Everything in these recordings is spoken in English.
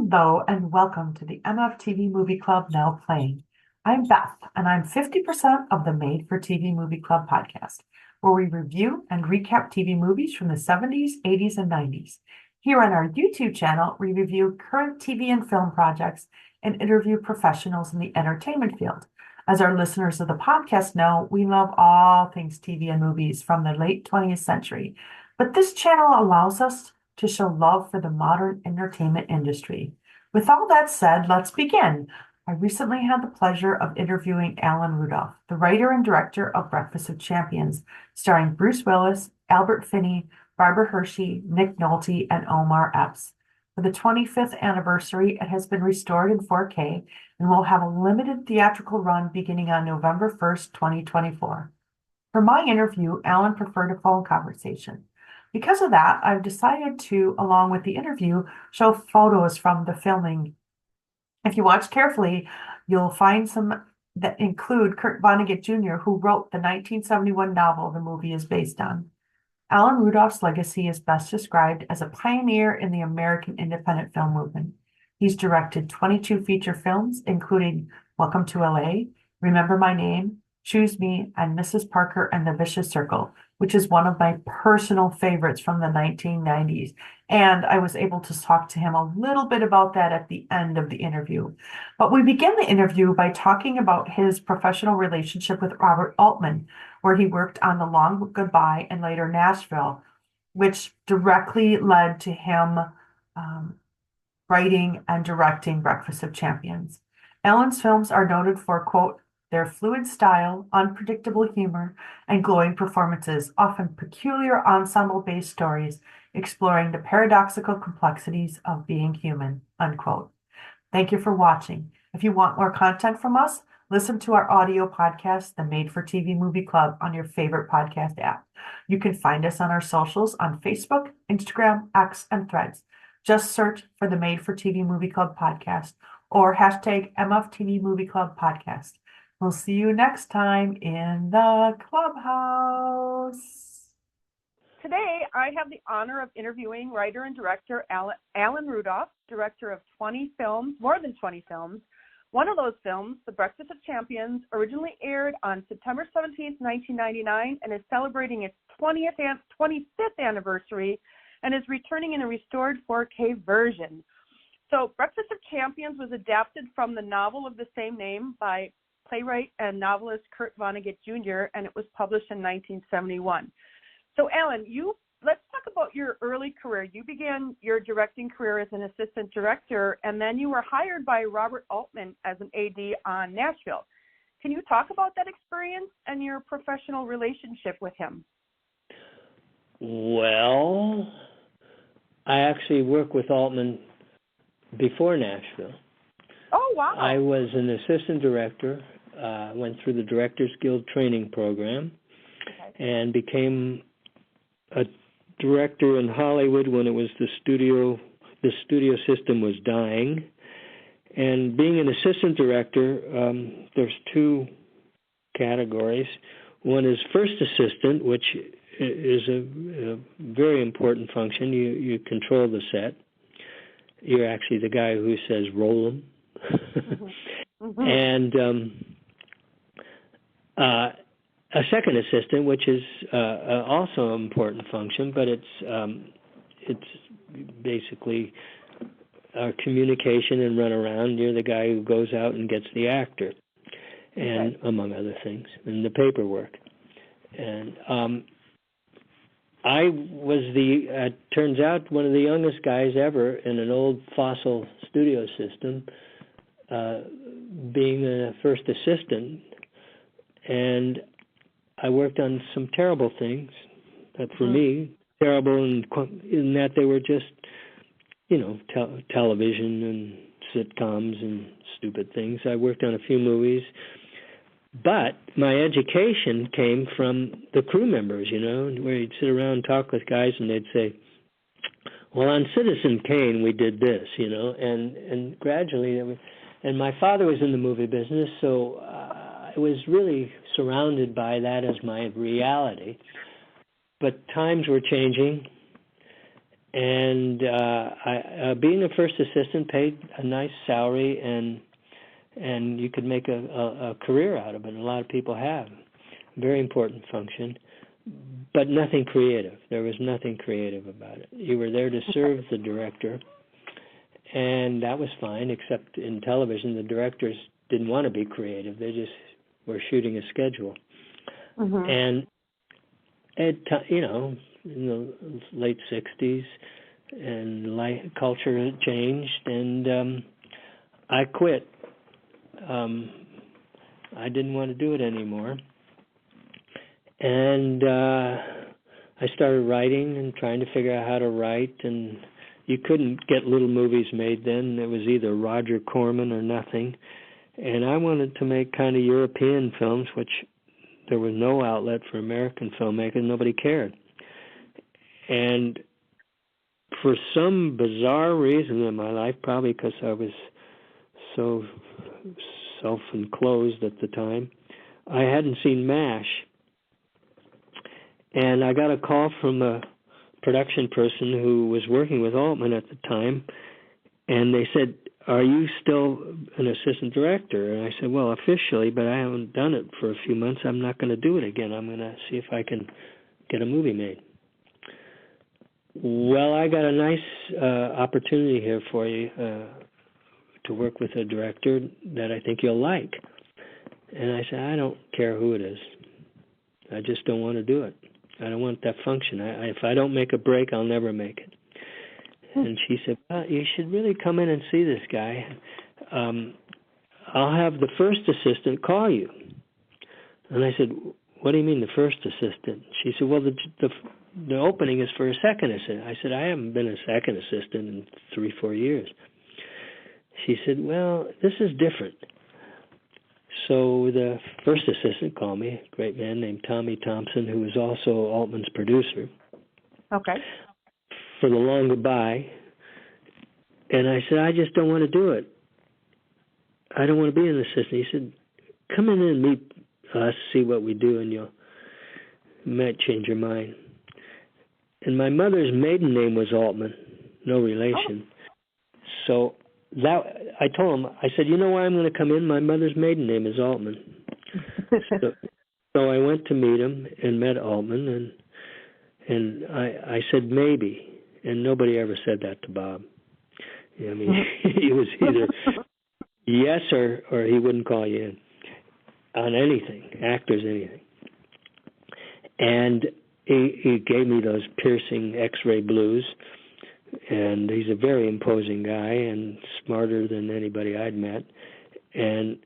Hello and welcome to the MFTV Movie Club Now Playing. I'm Beth and I'm 50% of the Made for TV Movie Club podcast, where we review and recap TV movies from the 70s, 80s, and 90s. Here on our YouTube channel, we review current TV and film projects and interview professionals in the entertainment field. As our listeners of the podcast know, we love all things TV and movies from the late 20th century, but this channel allows us to show love for the modern entertainment industry. With all that said, let's begin. I recently had the pleasure of interviewing Alan Rudolph, the writer and director of Breakfast of Champions, starring Bruce Willis, Albert Finney, Barbara Hershey, Nick Nolte, and Omar Epps. For the 25th anniversary, it has been restored in 4K and will have a limited theatrical run beginning on November 1st, 2024. For my interview, Alan preferred a phone conversation. Because of that, I've decided to, along with the interview, show photos from the filming. If you watch carefully, you'll find some that include Kurt Vonnegut Jr., who wrote the 1971 novel the movie is based on. Alan Rudolph's legacy is best described as a pioneer in the American independent film movement. He's directed 22 feature films, including Welcome to LA, Remember My Name, Choose Me, and Mrs. Parker and the Vicious Circle, which is one of my personal favorites from the 1990s. And I was able to talk to him a little bit about that at the end of the interview. But we begin the interview by talking about his professional relationship with Robert Altman, where he worked on The Long Goodbye and later Nashville, which directly led to him writing and directing Breakfast of Champions. Alan's films are noted for, quote, their fluid style, unpredictable humor, and glowing performances, often peculiar ensemble-based stories exploring the paradoxical complexities of being human, unquote. Thank you for watching. If you want more content from us, listen to our audio podcast, The Made for TV Movie Club, on your favorite podcast app. You can find us on our socials on Facebook, Instagram, X, and Threads. Just search for the Made for TV Movie Club podcast or hashtag MFTV Movie Club podcast. We'll see you next time in the Clubhouse. Today, I have the honor of interviewing writer and director Alan Rudolph, director of 20 films, more than 20 films. One of those films, The Breakfast of Champions, originally aired on September 17, 1999, and is celebrating its 25th anniversary and is returning in a restored 4K version. So, Breakfast of Champions was adapted from the novel of the same name by playwright and novelist Kurt Vonnegut Jr., and it was published in 1971. So, Alan, let's talk about your early career. You began your directing career as an assistant director, and then you were hired by Robert Altman as an AD on Nashville. Can you talk about that experience and your professional relationship with him? Well, I actually worked with Altman before Nashville. Oh, wow. I was an assistant director, went through the Directors Guild training program, and became a director in Hollywood when it was the studio system was dying. And being an assistant director, there's two categories. One is first assistant, which is a very important function. You control the set. You're actually the guy who says roll them. Mm-hmm. And a second assistant, which is also an important function, but it's basically communication and run around. You're the guy who goes out and gets the actor, and among other things, and the paperwork. And I was turns out, one of the youngest guys ever in an old fossil studio system, being a first assistant, and I worked on some terrible things that for me, terrible in that they were just, television and sitcoms and stupid things. I worked on a few movies, but my education came from the crew members, where you'd sit around and talk with guys and they'd say, well, on Citizen Kane we did this, and gradually, and my father was in the movie business, so I was really surrounded by that as my reality. But times were changing, And being a first assistant paid a nice salary, and you could make a career out of it. A lot of people have. Very important function, but nothing creative. There was nothing creative about it. You were there to serve the director, and that was fine, except in television, the directors didn't want to be creative. They just were shooting a schedule. And in the late 60s, and culture had changed, and I quit. I didn't want to do it anymore. And I started writing and trying to figure out how to write, and you couldn't get little movies made then. It was either Roger Corman or nothing. And I wanted to make kind of European films, which there was no outlet for American filmmakers. Nobody cared. And for some bizarre reason in my life, probably because I was so self-enclosed at the time, I hadn't seen MASH. And I got a call from a production person who was working with Altman at the time, and they said, "Are you still an assistant director?" And I said, "Well, officially, but I haven't done it for a few months. I'm not going to do it again. I'm going to see if I can get a movie made." Well, I got a nice opportunity here for you to work with a director that I think you'll like. And I said, "I don't care who it is. I just don't want to do it. I don't want that function. If I don't make a break, I'll never make it." And she said, "Well, you should really come in and see this guy. I'll have the first assistant call you." And I said, "What do you mean the first assistant?" She said, "Well, the opening is for a second assistant." I said, "I haven't been a second assistant in 3-4 years." She said, "Well, this is different." So the first assistant called me, a great man named Tommy Thompson, who was also Altman's producer. Okay. For the long goodbye. And I said, "I just don't want to do it. I don't want to be an assistant." He said, "Come in and meet us, see what we do, and you might change your mind." And my mother's maiden name was Altman, no relation. So I told him, I said, "You know why I'm going to come in? My mother's maiden name is Altman." So I went to meet him and met Altman, and I said maybe, and nobody ever said that to Bob. I mean, he was either yes or he wouldn't call you in on anything, actors, anything. And he gave me those piercing X-ray blues. And he's a very imposing guy and smarter than anybody I'd met. And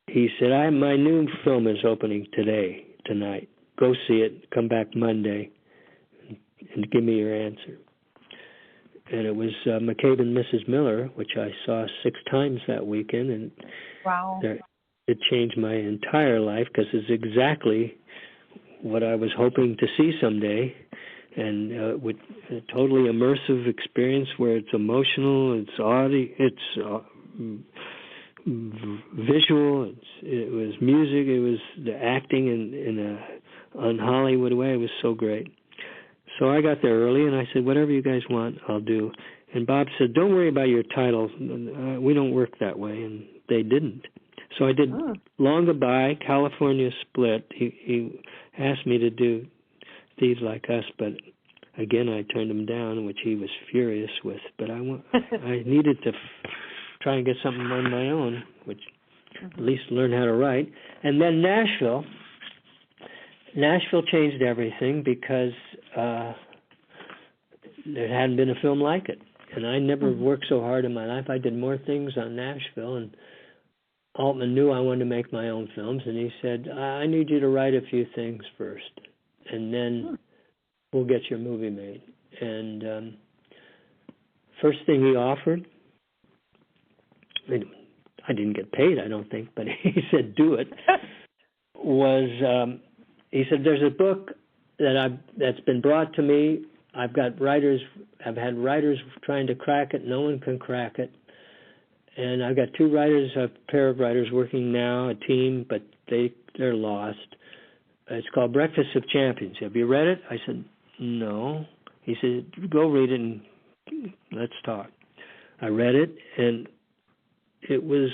he said, my new film is opening tonight. Go see it, come back Monday, and give me your answer. And it was McCabe and Mrs. Miller, which I saw 6 times that weekend. And wow, it changed my entire life because it's exactly what I was hoping to see someday. And with a totally immersive experience where it's emotional, it's audio, it's visual, it was music, it was the acting in a un-Hollywood way. It was so great. So I got there early, and I said, "Whatever you guys want, I'll do." And Bob said, "Don't worry about your title. We don't work that way." And they didn't. So I did Long Goodbye, California Split. He asked me to do Thieves Like Us, but again, I turned him down, which he was furious with. But I needed to try and get something on my own, which at least learn how to write. And then Nashville changed everything because there hadn't been a film like it. And I never worked so hard in my life. I did more things on Nashville, and Altman knew I wanted to make my own films, and he said, "I need you to write a few things first, and then we'll get your movie made." And first thing he offered, I didn't get paid, I don't think, but he said, "Do it," was, he said, "There's a book that's been brought to me. I've had writers trying to crack it. No one can crack it. And I've got a pair of writers working now, a team, but they're lost. It's called Breakfast of Champions. Have you read it?" I said, "No." He said, go read it and let's talk. I read it, and it was,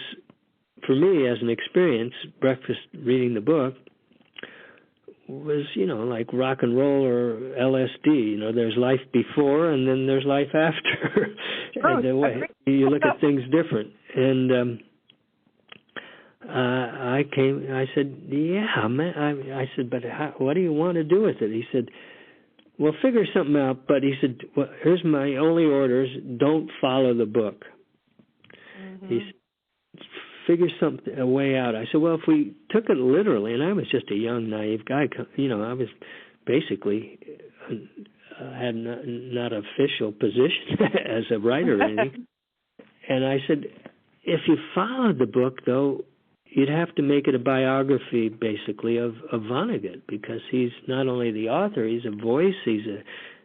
for me as an experience, breakfast reading the book was, like rock and roll or LSD. There's life before and then there's life after. And the way you look at things different. And I said, yeah, man. I said, but what do you want to do with it? He said, well, figure something out. But he said, well, here's my only orders. Don't follow the book. Mm-hmm. He said, figure a way out. I said, well, if we took it literally, and I was just a young, naive guy, I was basically had not an official position as a writer or anything. And I said, if you followed the book, though, you'd have to make it a biography, basically, of Vonnegut, because he's not only the author, he's a voice, he's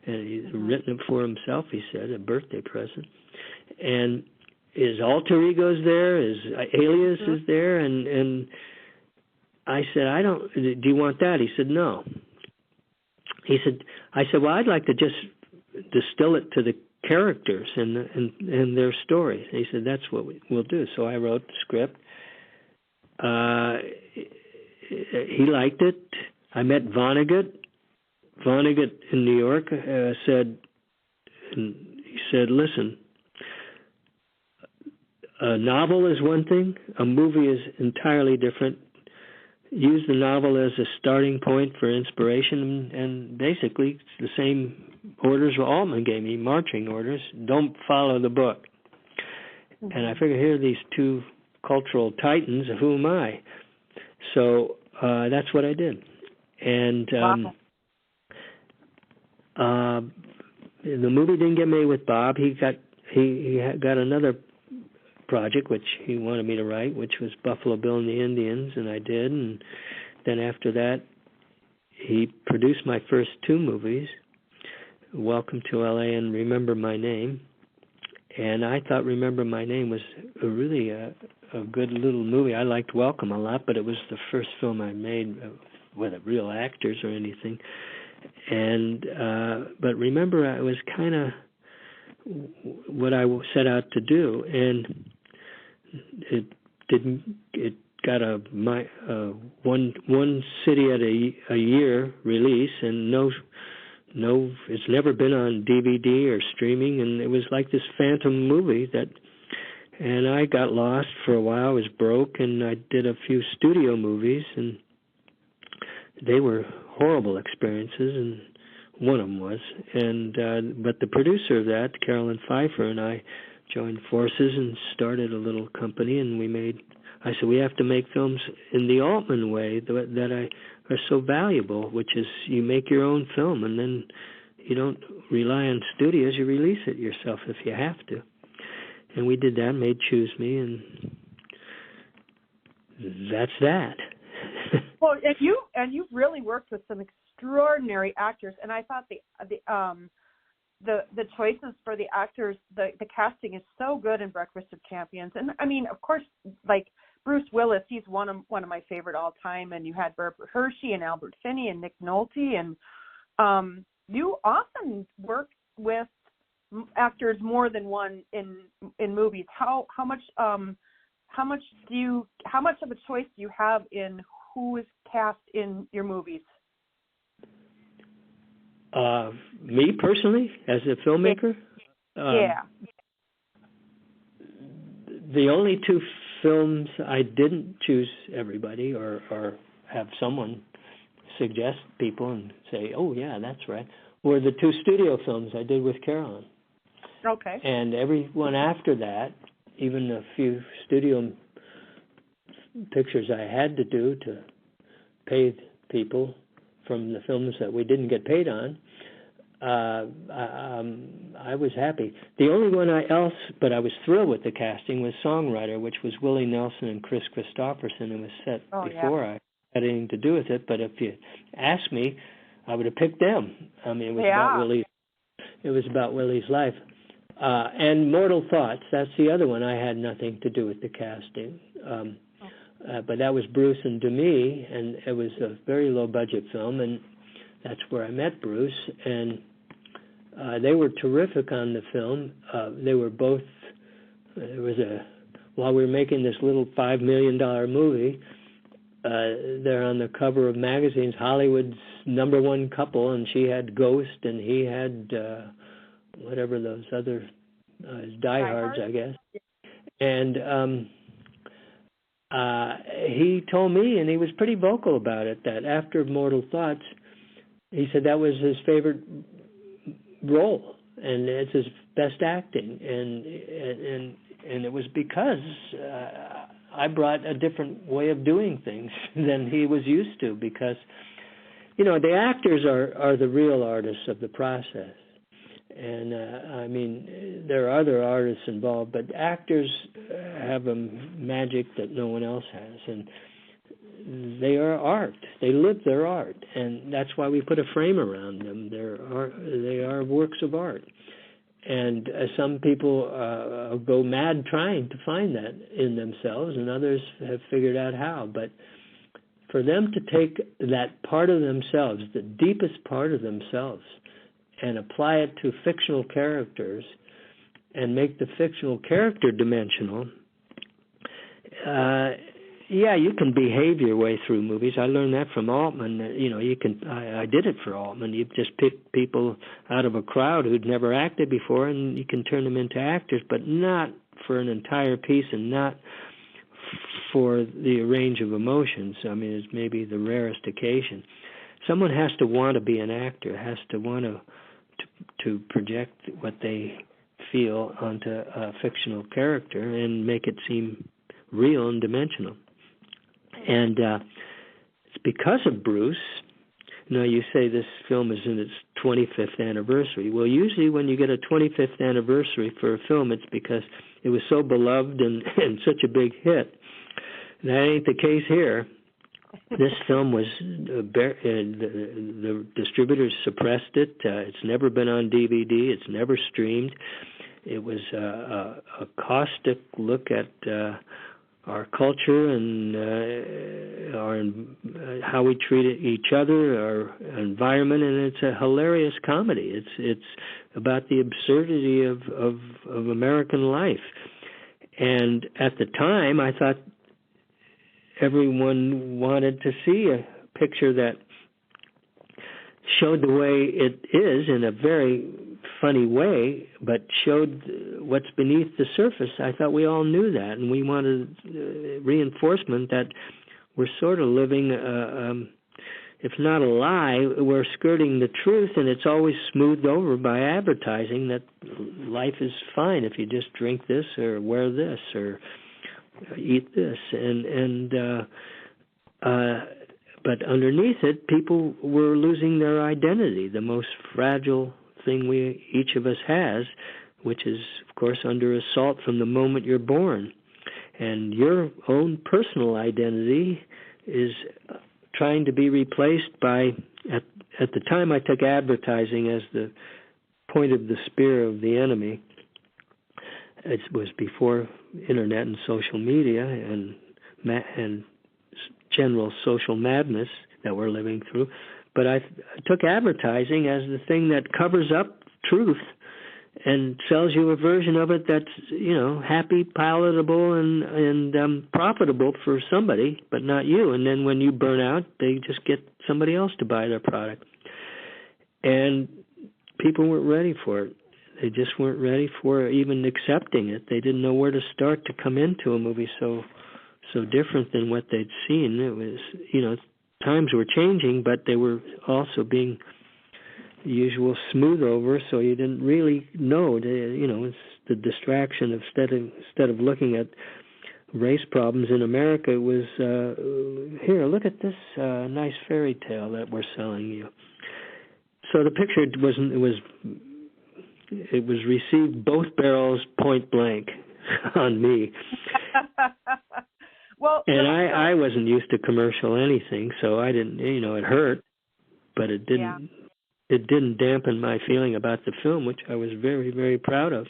written it for himself, he said, a birthday present. And his alter ego's there, his alias is there, and I said, do you want that? He said, no. I said, well, I'd like to just distill it to the characters and their stories. And he said, that's what we'll do. So I wrote the script. He liked it. I met Vonnegut. Vonnegut in New York said, listen, a novel is one thing, a movie is entirely different. Use the novel as a starting point for inspiration, and basically it's the same orders Altman gave me, marching orders. Don't follow the book. Mm-hmm. And I figured, here are these two cultural titans, who am I? So that's what I did. And the movie didn't get made with Bob. He got another project which he wanted me to write, which was Buffalo Bill and the Indians, and I did. And then after that, he produced my first two movies, Welcome to L.A. and Remember My Name. And I thought Remember My Name was really a good little movie. I liked Welcome a lot, but it was the first film I made with real actors or anything. And but Remember, it was kind of what I set out to do, and it got a one city at a year release, and no, it's never been on DVD or streaming, and it was like this phantom movie and I got lost for a while. I was broke, and I did a few studio movies, and they were horrible experiences, and one of them was. And but the producer of that, Carolyn Pfeiffer, and I joined forces and started a little company, and I said, we have to make films in the Altman way that are so valuable, which is you make your own film, and then you don't rely on studios, you release it yourself if you have to. And we did that, made Choose Me, and that's that. Well, and you really worked with some extraordinary actors, and I thought the choices for the actors, the casting is so good in Breakfast of Champions. And I mean, of course, like Bruce Willis, he's one of my favorite all time, and you had Hershey and Albert Finney and Nick Nolte, and you often work with actors more than one in movies. How much of a choice do you have in who is cast in your movies? Me personally, as a filmmaker? Yeah. The only two films I didn't choose everybody or have someone suggest people and say, oh, yeah, that's right, were the two studio films I did with Carolyn. Okay. And everyone after that, even a few studio pictures I had to do to pay people from the films that we didn't get paid on, I was happy. The only one but I was thrilled with the casting, was Songwriter, which was Willie Nelson and Chris Christopherson. It was set before I had anything to do with it, but if you asked me, I would have picked them. I mean, it was about Willie. It was about Willie's life. And Mortal Thoughts, that's the other one. I had nothing to do with the casting. But that was Bruce and Demi, and it was a very low-budget film, and that's where I met Bruce. And They were terrific on the film. They were both, while we were making this little $5 million movie, they're on the cover of magazines, Hollywood's #1 couple, and she had Ghost, and he had whatever those other diehards, I guess. And he told me, and he was pretty vocal about it, that after Mortal Thoughts, he said that was his favorite role, and it's his best acting, and it was because I brought a different way of doing things than he was used to, because, you know, the actors are the real artists of the process. And, I mean, there are other artists involved, but actors have a magic that no one else has. And they are art. They live their art. And that's why we put a frame around them. They are works of art. And some people go mad trying to find that in themselves, and others have figured out how. But for them to take that part of themselves, the deepest part of themselves, and apply it to fictional characters and make the fictional character dimensional, yeah, you can behave your way through movies. I learned that from Altman. You know, you can. I did it for Altman. You just pick people out of a crowd who'd never acted before, and you can turn them into actors, but not for an entire piece, and not for the range of emotions. I mean, it's maybe the rarest occasion. Someone has to want to be an actor, has to want to project what they feel onto a fictional character and make it seem real and dimensional. And it's because of Bruce. You know, you say this film is in its 25th anniversary. Well, usually when you get a 25th anniversary for a film, it's because it was so beloved and such a big hit. That ain't the case here. This film was, the distributors suppressed it. It's never been on DVD. It's never streamed. It was a caustic look at our culture and how we treat each other, our environment, and it's a hilarious comedy. It's about the absurdity of American life. And at the time, I thought everyone wanted to see a picture that showed the way it is in a very funny way, but showed what's beneath the surface. I thought we all knew that, and we wanted reinforcement that we're sort of living, if not a lie, we're skirting the truth, and it's always smoothed over by advertising that life is fine if you just drink this or wear this or eat this, but underneath it, people were losing their identity, the most fragile thing each of us has, which is, of course, under assault from the moment you're born. And your own personal identity is trying to be replaced by, at the time I took advertising as the point of the spear of the enemy. It was before internet and social media and general social madness that we're living through. But I took advertising as the thing that covers up truth and sells you a version of it that's, you know, happy, palatable, and profitable for somebody, but not you. And then when you burn out, they just get somebody else to buy their product. And people weren't ready for it. They just weren't ready for even accepting it. They didn't know where to start to come into a movie so different than what they'd seen. It was, you know, times were changing, but they were also being the usual smooth over, so you didn't really know. You know, it's the distraction of instead of looking at race problems in America, it was, here, look at this nice fairy tale that we're selling you. So the picture it was received both barrels point blank on me. Well, and I wasn't used to commercial anything, so I didn't, you know, it hurt, but it didn't. Yeah. It didn't dampen my feeling about the film, which I was very, very proud of.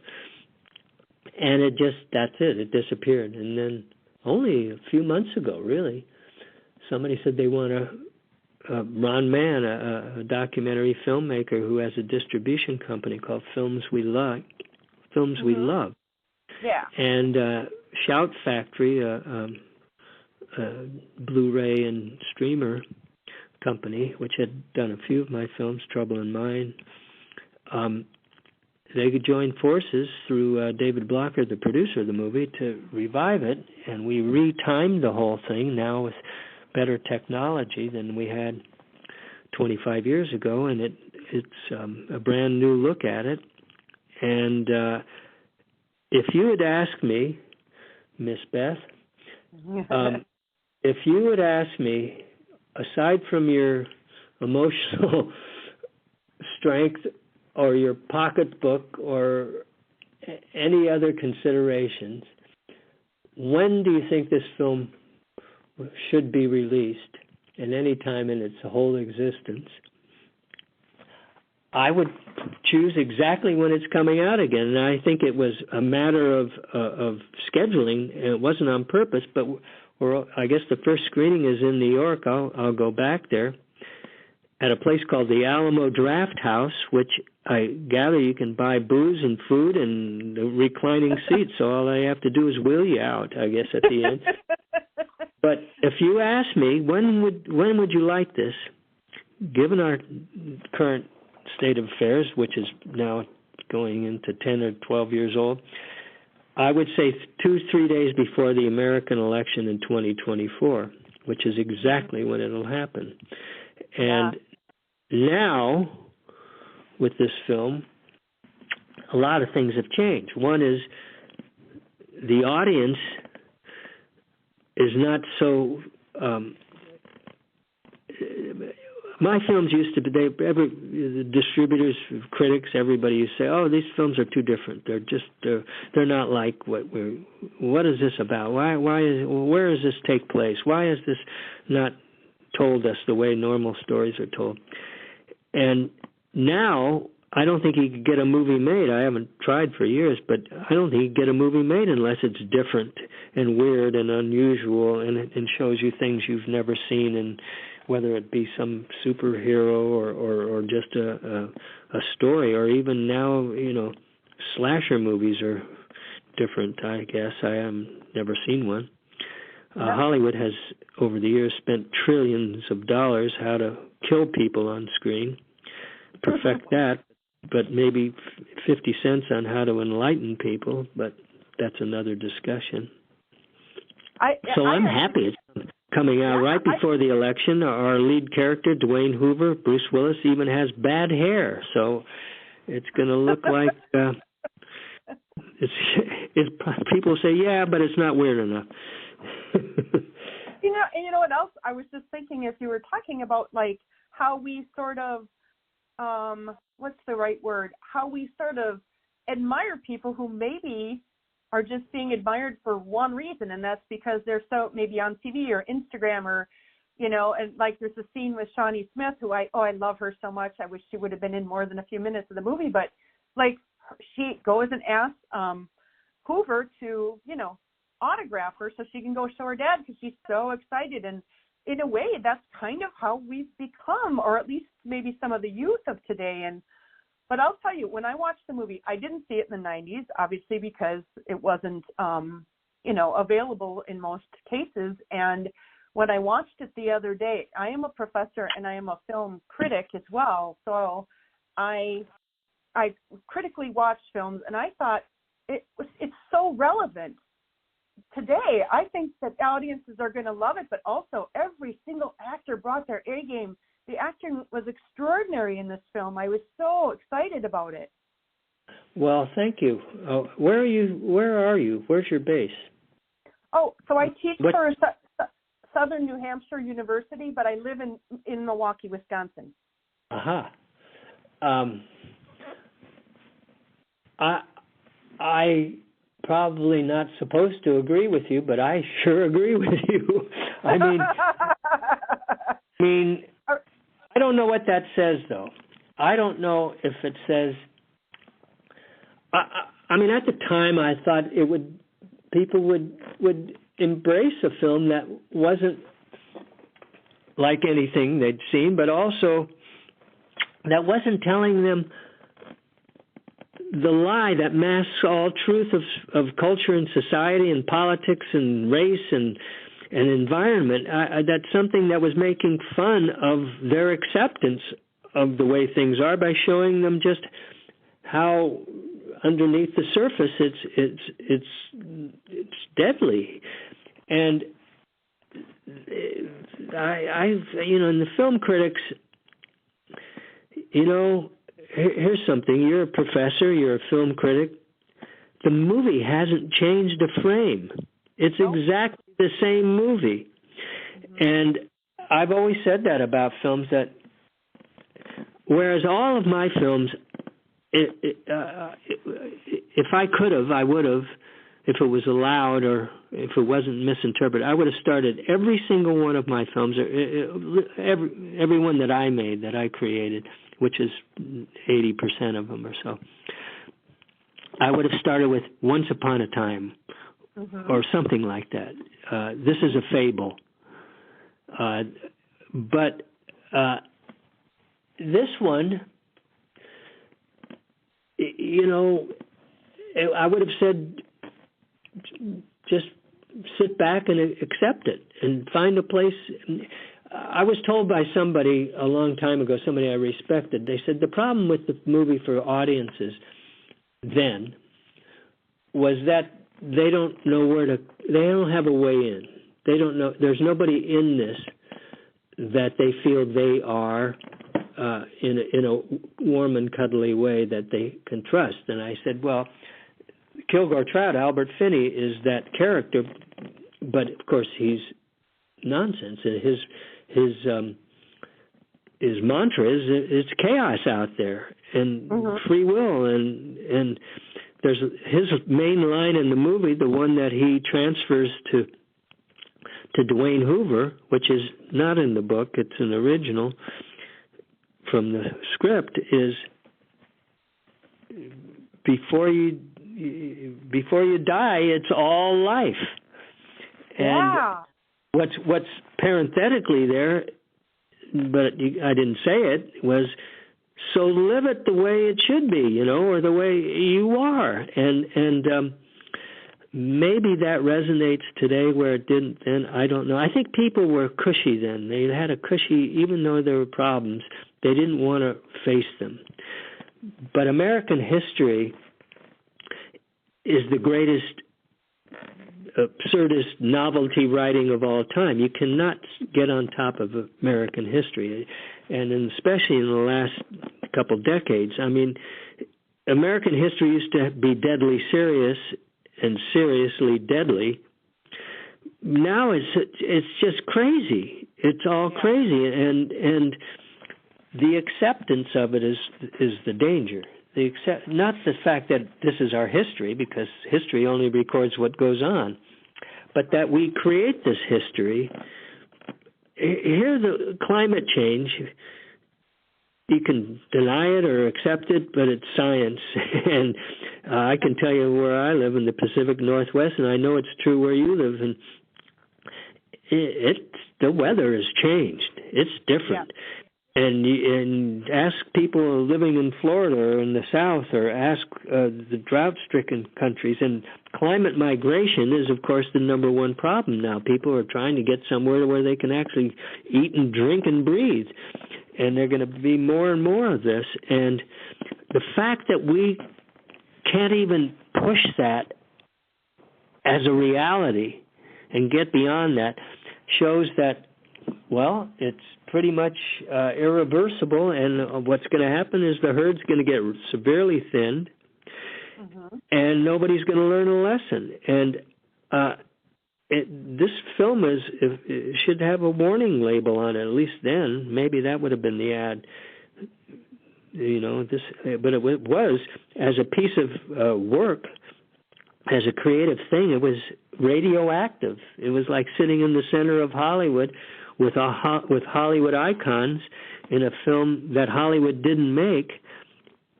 And that's it. It disappeared. And then only a few months ago, really, somebody said they want to Ron Mann, a documentary filmmaker who has a distribution company called Films We Love. Yeah. And Shout Factory, a Blu-ray and streamer company, which had done a few of my films, Trouble in Mind. They could join forces through David Blocker, the producer of the movie, to revive it, and we retimed the whole thing now with better technology than we had 25 years ago, and it's a brand new look at it. And if you had asked me, Miss Beth, if you would ask me, aside from your emotional strength or your pocketbook or any other considerations, when do you think this film should be released? And any time in its whole existence, I would choose exactly when it's coming out again. And I think it was a matter of scheduling. It wasn't on purpose, but I guess the first screening is in New York. I'll go back there at a place called the Alamo Draft House, which I gather you can buy booze and food and reclining seats. So all I have to do is wheel you out, I guess, at the end. But if you ask me, when would you like this? Given our current state of affairs, which is now going into 10 or 12 years old, I would say 2-3 days before the American election in 2024, which is exactly when it'll happen. And now, with this film, a lot of things have changed. One is the audience is not so... my films used to be, the distributors, critics, everybody used to say, oh, these films are too different. They're not like what is this about? Where does this take place? Why is this not told us the way normal stories are told? And now, I don't think you could get a movie made. I haven't tried for years, but I don't think you could get a movie made unless it's different and weird and unusual and shows you things you've never seen, and whether it be some superhero or just a story, or even now, slasher movies are different, I guess. I have never seen one. Hollywood has, over the years, spent trillions of dollars how to kill people on screen, perfect that, but maybe 50 cents on how to enlighten people, but that's another discussion. I'm happy it's coming out right before the election. Our lead character, Dwayne Hoover, Bruce Willis, even has bad hair, so it's going to look like it's people say, yeah, but it's not weird enough. You know what else? I was just thinking, if you were talking about like how we sort of, what's the right word? How we sort of admire people who maybe are just being admired for one reason, and that's because they're so maybe on TV or Instagram or, and like there's a scene with Shawnee Smith, who I love her so much. I wish she would have been in more than a few minutes of the movie, but like she goes and asks Hoover to, autograph her so she can go show her dad because she's so excited. And in a way, that's kind of how we've become, or at least maybe some of the youth of today. But I'll tell you, when I watched the movie, I didn't see it in the 90s, obviously, because it wasn't, available in most cases. And when I watched it the other day, I am a professor and I am a film critic as well. So I critically watched films, and I thought it's so relevant today. I think that audiences are going to love it, but also every single actor brought their A game. The acting was extraordinary in this film. I was so excited about it. Well, thank you. Where are you? Where's your base? Oh, so I teach for Southern New Hampshire University, but I live in Milwaukee, Wisconsin. Aha. I probably not supposed to agree with you, but I sure agree with you. I mean, I don't know what that says, though. I don't know if it says. I mean, at the time, I thought people would embrace a film that wasn't like anything they'd seen, but also that wasn't telling them the lie that masks all truth of culture and society and politics and race and environment. That's something that was making fun of their acceptance of the way things are by showing them just how underneath the surface it's deadly. And I've and the film critics, here's something. You're a professor, you're a film critic. The movie hasn't changed a frame. It's exactly the same movie. And I've always said that about films, that whereas all of my films, if I could have, I would have, if it was allowed or if it wasn't misinterpreted, I would have started every single one of my films, every one that I made, that I created, which is 80% of them or so. I would have started with Once Upon a Time or something like that. This is a fable. But this one, I would have said, just sit back and accept it and find a place. I was told by somebody a long time ago, somebody I respected, they said the problem with the movie for audiences then was that they don't know they don't have a way in. They don't know, there's nobody in this that they feel they are in a warm and cuddly way that they can trust. And I said, well, Kilgore Trout, Albert Finney, is that character, but of course he's nonsense. And his mantra is it's chaos out there and free will, and there's his main line in the movie, the one that he transfers to Dwayne Hoover, which is not in the book, it's an original from the script, is before you die, it's all life. And what's parenthetically there, but I didn't say it, was so live it the way it should be, or the way you are. And maybe that resonates today where it didn't then. I don't know. I think people were cushy then. They had a cushy, even though there were problems, they didn't want to face them. But American history is the greatest absurdist novelty writing of all time. You cannot get on top of American history, and especially in the last couple decades. I mean, American history used to be deadly serious and seriously deadly. Now it's just crazy. It's all crazy, and the acceptance of it is the danger. Not the fact that this is our history, because history only records what goes on, but that we create this history. Here, the climate change, you can deny it or accept it, but it's science. And I can tell you where I live in the Pacific Northwest, and I know it's true where you live, and the weather has changed. It's different. Yeah. And ask people living in Florida or in the South, or ask the drought-stricken countries. And climate migration is, of course, the number one problem now. People are trying to get somewhere where they can actually eat and drink and breathe. And there are going to be more and more of this. And the fact that we can't even push that as a reality and get beyond that shows that, well, it's pretty much irreversible, and what's going to happen is the herd's going to get severely thinned, and nobody's going to learn a lesson. And this film should have a warning label on it. At least then, maybe that would have been the ad. But it was, as a piece of work, as a creative thing, it was radioactive. It was like sitting in the center of Hollywood with Hollywood icons in a film that Hollywood didn't make,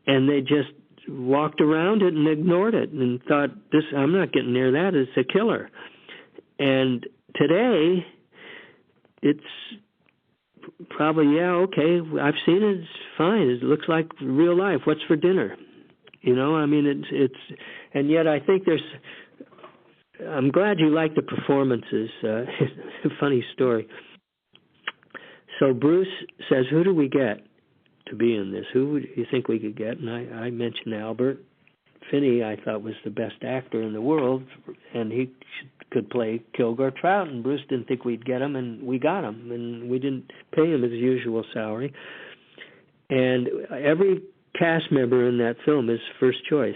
and they just walked around it and ignored it and thought, I'm not getting near that, it's a killer. And today, it's probably, yeah, okay, I've seen it, it's fine. It looks like real life. What's for dinner? You know, I mean, it's and yet I think I'm glad you like the performances. It's a funny story. So Bruce says, who do we get to be in this? Who would you think we could get? And I mentioned Albert. Finney, I thought, was the best actor in the world, and he could play Kilgore Trout, and Bruce didn't think we'd get him, and we got him, and we didn't pay him his usual salary. And every cast member in that film is first choice.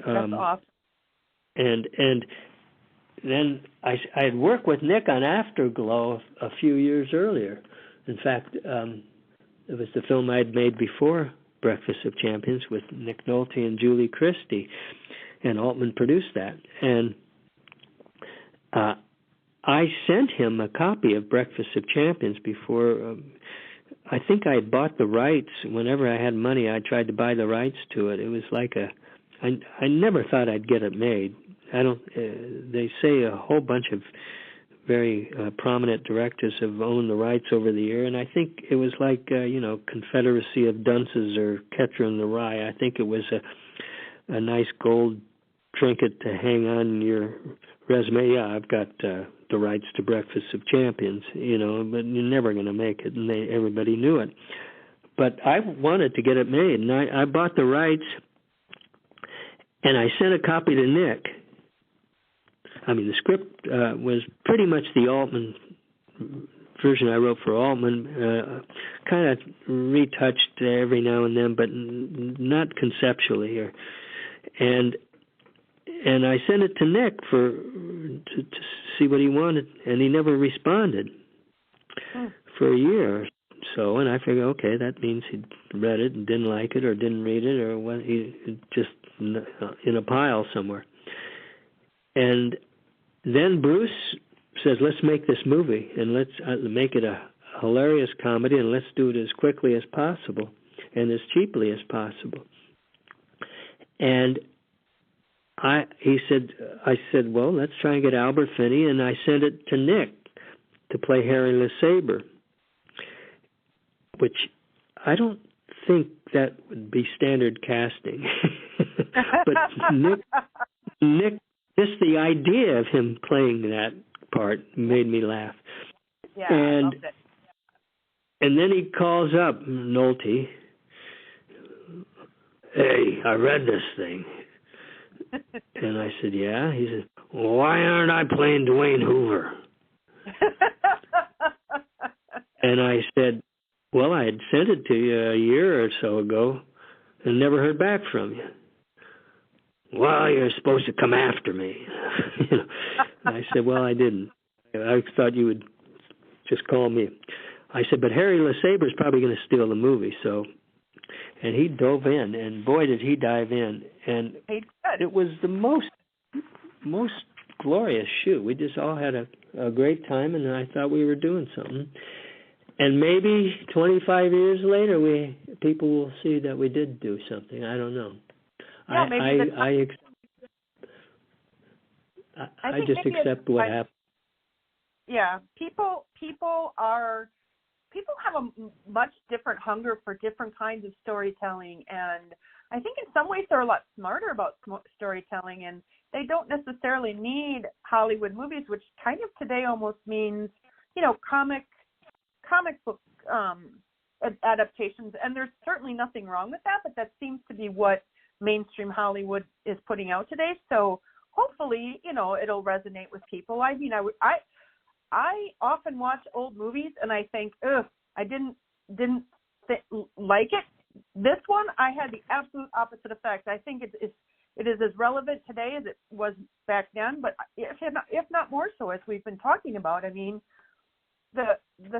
That's awesome. And then I had worked with Nick on Afterglow a few years earlier. In fact, it was the film I'd made before Breakfast of Champions with Nick Nolte and Julie Christie, and Altman produced that. And I sent him a copy of Breakfast of Champions before. I think I had bought the rights. Whenever I had money, I tried to buy the rights to it. It was like I never thought I'd get it made. They say a whole bunch of very prominent directors have owned the rights over the year, and I think it was like Confederacy of Dunces or Catcher in the Rye. I think it was a nice gold trinket to hang on your resume. Yeah, I've got the rights to Breakfast of Champions, but you're never going to make it, and everybody knew it. But I wanted to get it made, and I bought the rights, and I sent a copy to Nick. I mean, the script was pretty much the Altman version I wrote for Altman, kind of retouched every now and then, but not conceptually. And I sent it to Nick to see what he wanted, and he never responded for a year or so. And I figured, okay, that means he'd read it and didn't like it, or didn't read it, or he just in a pile somewhere. And then Bruce says, let's make this movie, and let's make it a hilarious comedy, and let's do it as quickly as possible and as cheaply as possible. And I said, well, let's try and get Albert Finney, and I sent it to Nick to play Harry LeSabre, which I don't think that would be standard casting. But Nick, just the idea of him playing that part made me laugh. Yeah, and I loved it. And then he calls up Nolte. Hey, I read this thing. And I said, yeah. He said, well, why aren't I playing Dwayne Hoover? And I said, well, I had sent it to you a year or so ago and never heard back from you. Well, you're supposed to come after me. I said, well, I didn't. I thought you would just call me. I said, but Harry LeSabre is probably going to steal the movie. And he dove in, and boy, did he dive in. And it was the most glorious shoot. We just all had a great time, and I thought we were doing something. And maybe 25 years later, people will see that we did do something. I don't know. Yeah, I just accept what happened. Yeah, people have a much different hunger for different kinds of storytelling, and I think in some ways they're a lot smarter about storytelling, and they don't necessarily need Hollywood movies, which kind of today almost means, comic book adaptations, and there's certainly nothing wrong with that, but that seems to be what mainstream Hollywood is putting out today. So hopefully, it'll resonate with people. I mean, I often watch old movies and I think, I didn't like it. This one, I had the absolute opposite effect. I think it is as relevant today as it was back then, but if not more so, as we've been talking about. I mean, the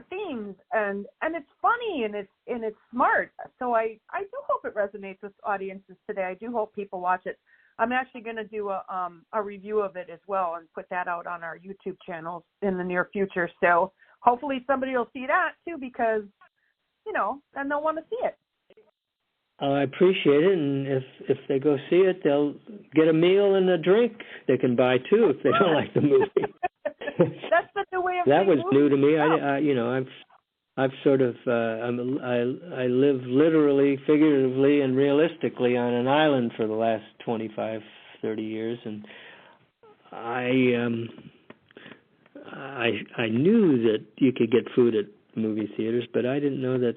themes and it's funny and it's smart. So I do hope it resonates with audiences today. I do hope people watch it. I'm actually going to do a review of it as well and put that out on our YouTube channel in the near future. So hopefully somebody will see that too, because then they'll want to see it. I appreciate it, and if they go see it, they'll get a meal and a drink they can buy too if they don't like the movie. That's the new way of that was movies. new to me. I've sort of I live literally, figuratively, and realistically on an island for the last 25, 30 years, and I knew that you could get food at movie theaters, but I didn't know that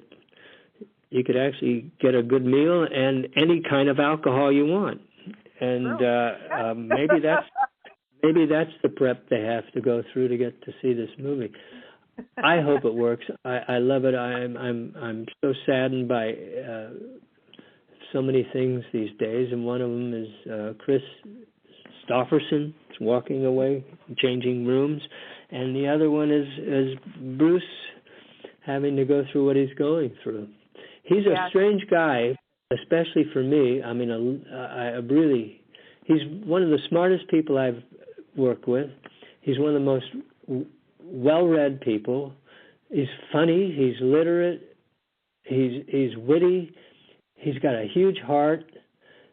you could actually get a good meal and any kind of alcohol you want. And maybe that's the prep they have to go through to get to see this movie. I hope it works. I love it. I'm so saddened by so many things these days, and one of them is Chris Stofferson walking away, changing rooms, and the other one is Bruce having to go through what he's going through. He's a strange guy, especially for me. I mean, he's one of the smartest people I've worked with. He's one of the most well-read people. He's funny. He's literate. He's witty. He's got a huge heart.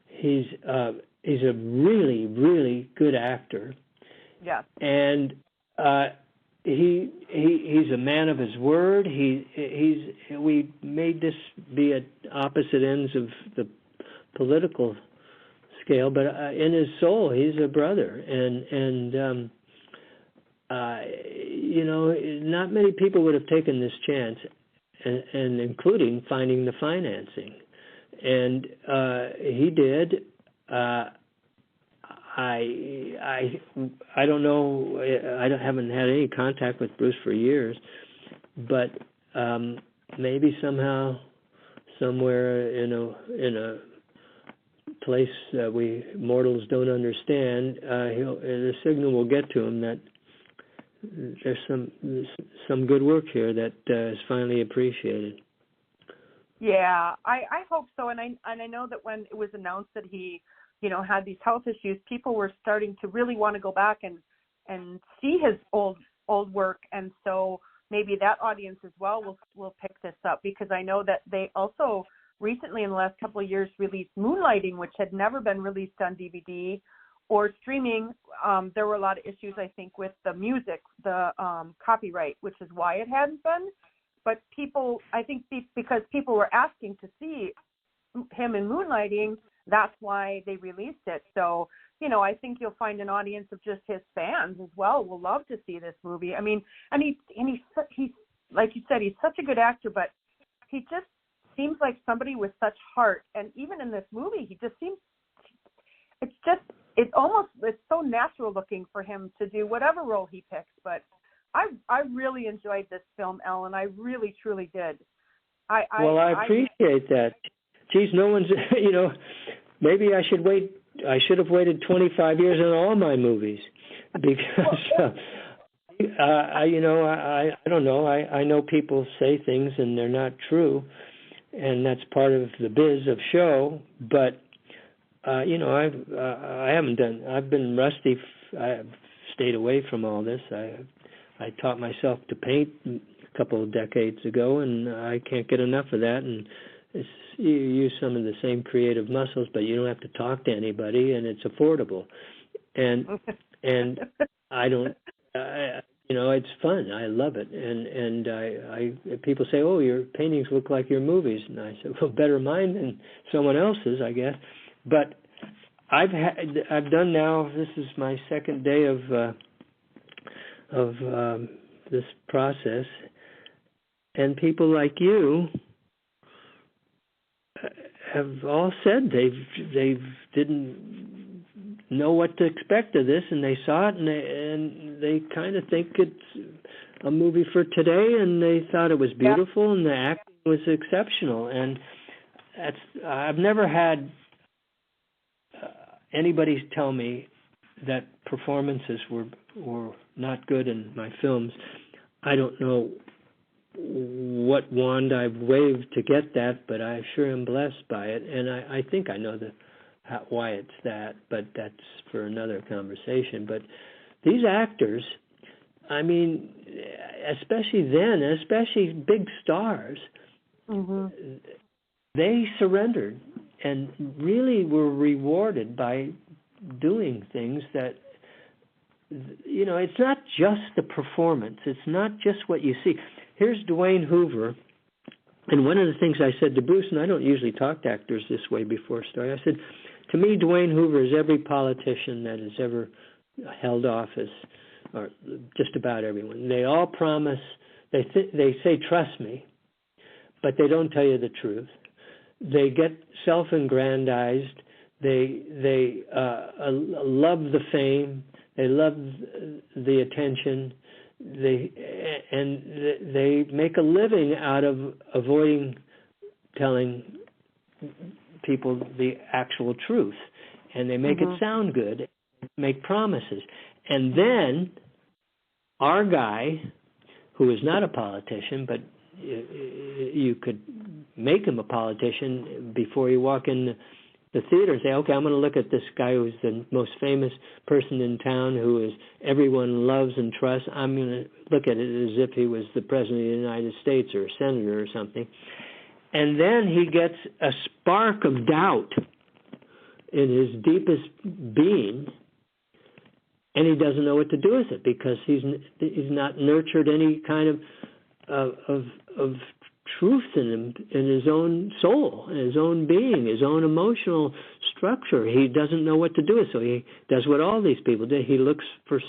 He's a really, really good actor. Yeah. And he's a man of his word. We made this be at opposite ends of the political scale, but in his soul, he's a brother. And not many people would have taken this chance, and including finding the financing. And he did. I don't know. Haven't had any contact with Bruce for years, but maybe somehow, somewhere in a place that we mortals don't understand, the signal will get to him that there's some good work here that is finally appreciated. Yeah, I hope so, and I know that when it was announced that he had these health issues, people were starting to really want to go back and see his old work, and so maybe that audience as well will pick this up, because I know that they also recently in the last couple of years released Moonlighting, which had never been released on DVD or streaming. There were a lot of issues, I think, with the music, the copyright, which is why it hadn't been. But people, I think because people were asking to see him in Moonlighting, that's why they released it. So, I think you'll find an audience of just his fans as well will love to see this movie. I mean, and he's like you said, he's such a good actor, but he just seems like somebody with such heart. And even in this movie, he just seems, it's so natural looking for him to do whatever role he picks. But I really enjoyed this film, Ellen. I really, truly did. I appreciate that. Geez, no one's, maybe I should wait. I should have waited 25 years on all my movies, because I don't know. I know people say things and they're not true, and that's part of the biz of show. But I haven't done. I've been rusty. I've stayed away from all this. I taught myself to paint a couple of decades ago, and I can't get enough of that. And you use some of the same creative muscles, but you don't have to talk to anybody, and it's affordable. And I don't, it's fun. I love it. And people say, "Oh, your paintings look like your movies," and I said, "Well, better mine than someone else's, I guess." But I've done now. This is my second day of this process, and people like you have all said they didn't know what to expect of this, and they saw it, and they kind of think it's a movie for today, and they thought it was beautiful, and the acting was exceptional. And I've never had anybody tell me that performances were not good in my films. I don't know what wand I've waved to get that, but I sure am blessed by it, and I think I know why it's that, but that's for another conversation. But these actors, I mean, especially big stars, they surrendered and really were rewarded by doing things that, it's not just the performance. It's not just what you see. here's Dwayne Hoover. And one of the things I said to Bruce, and I don't usually talk to actors this way before starting, I said, to me, Dwayne Hoover is every politician that has ever held office, or just about everyone. They all promise, they say, trust me, but they don't tell you the truth. They get self-aggrandized. They love the fame. They love the attention. They make a living out of avoiding telling people the actual truth, and they make it sound good, make promises. And then our guy, who is not a politician, but you could make him a politician before you walk in the theater and say, okay, I'm going to look at this guy who's the most famous person in town, who is everyone loves and trusts. I'm going to look at it as if he was the president of the United States or a senator or something. And then he gets a spark of doubt in his deepest being, and he doesn't know what to do with it because he's not nurtured any kind of truth in him, in his own soul, in his own being, his own emotional structure. He doesn't know what to do with it, so he does what all these people do. He looks for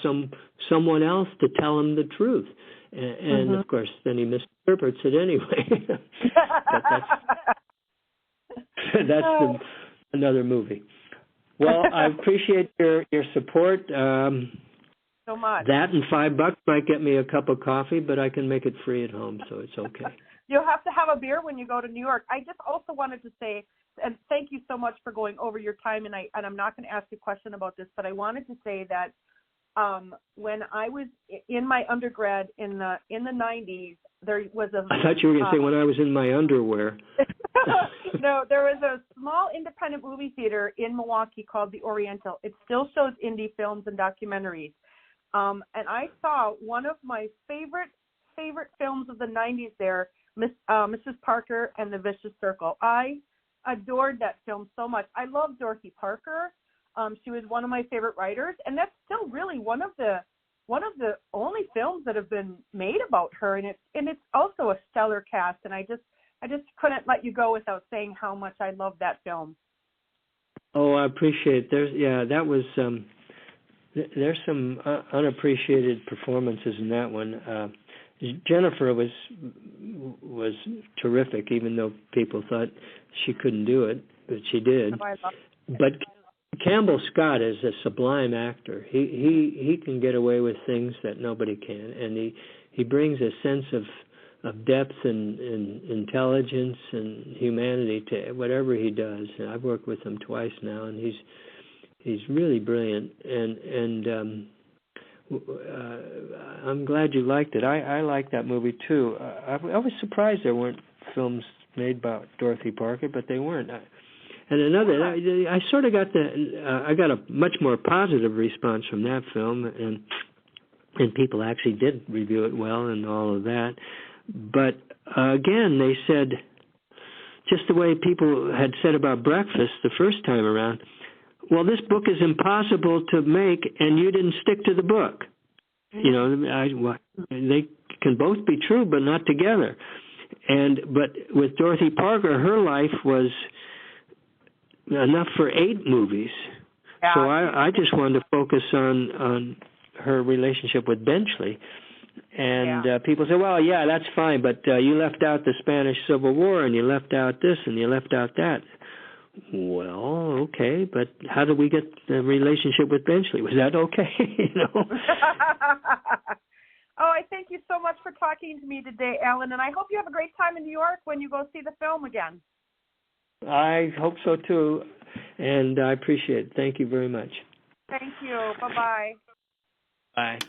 someone else to tell him the truth. And of course, then he misinterprets it anyway. But that's another movie. Well, I appreciate your support. So much. That and $5 might get me a cup of coffee, but I can make it free at home, so it's okay. You'll have to have a beer when you go to New York. I just also wanted to say, and thank you so much for going over your time, and I'm not going to ask you a question about this, but I wanted to say that when I was in my undergrad in the 90s, there was a... I thought you were going to say when I was in my underwear. No, there was a small independent movie theater in Milwaukee called The Oriental. It still shows indie films and documentaries. And I saw one of my favorite films of the 90s there, Mrs. Parker and the Vicious Circle. I adored that film so much. I love Dorothy Parker. She was one of my favorite writers, and that's still really one of the only films that have been made about her. And it's also a stellar cast. And I just couldn't let you go without saying how much I love that film. Oh, I appreciate it. That was there's some unappreciated performances in that one. Jennifer was terrific, even though people thought she couldn't do it, but she did. But Campbell Scott is a sublime actor. He can get away with things that nobody can, and he brings a sense of depth and intelligence and humanity to whatever he does. And I've worked with him twice now, and he's really brilliant. And I'm glad you liked it. I liked that movie too. I was surprised there weren't films made about Dorothy Parker, but they weren't. And another, I sort of got I got a much more positive response from that film, and people actually did review it well and all of that. But again, they said, just the way people had said about Breakfast the first time around, well, this book is impossible to make, and you didn't stick to the book. You know, they can both be true, but not together. But with Dorothy Parker, her life was enough for 8 movies. Yeah. So I just wanted to focus on her relationship with Benchley. And people say, well, yeah, that's fine, but you left out the Spanish Civil War, and you left out this, and you left out that. Well, okay, but how did we get the relationship with Benchley? Was that okay? Oh, I thank you so much for talking to me today, Alan, and I hope you have a great time in New York when you go see the film again. I hope so, too, and I appreciate it. Thank you very much. Thank you. Bye-bye. Bye.